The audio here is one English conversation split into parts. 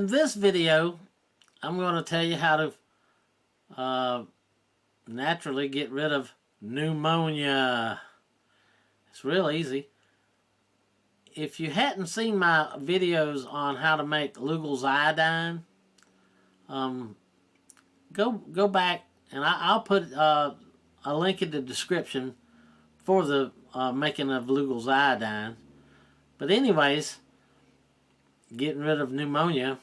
In this video, I'm going to tell you how to naturally get rid of pneumonia. It's real easy. If you hadn't seen my videos on how to make Lugol's iodine, go back, and I'll put a link in the description for the making of Lugol's iodine. But anyways, getting rid of pneumonia,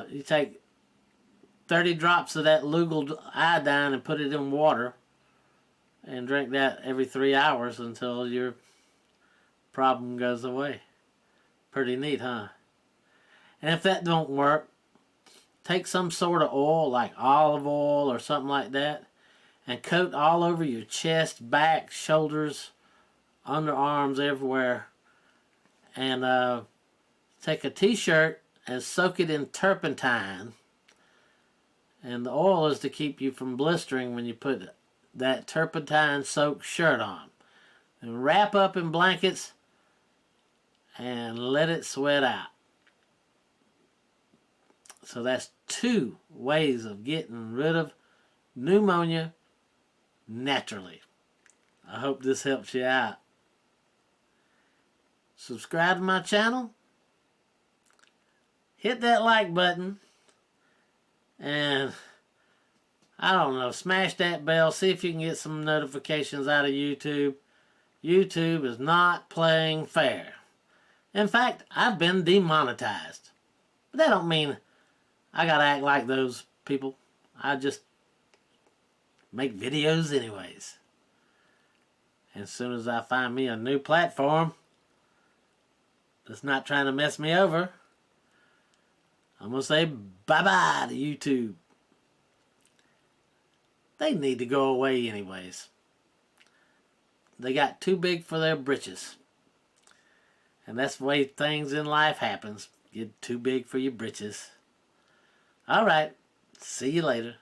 you take 30 drops of that Lugol iodine and put it in water and drink that every 3 hours until your problem goes away. Pretty neat, huh? And if that don't work, take some sort of oil like olive oil or something like that and coat all over your chest, back, shoulders, underarms, everywhere. And take a t-shirt and soak it in turpentine. And the oil is to keep you from blistering when you put that turpentine soaked shirt on. And wrap up in blankets and let it sweat out. So that's 2 ways of getting rid of pneumonia naturally. I hope this helps you out. Subscribe to my channel. Hit that like button. And I don't know, smash that bell. See if you can get some notifications out of YouTube. YouTube is not playing fair. In fact, I've been demonetized. But that don't mean I gotta act like those people. I just make videos anyways. And as soon as I find me a new platform that's not trying to mess me over, I'm gonna say bye-bye to YouTube. They need to go away anyways. They got too big for their britches. And that's the way things in life happens. Get too big for your britches. Alright, see you later.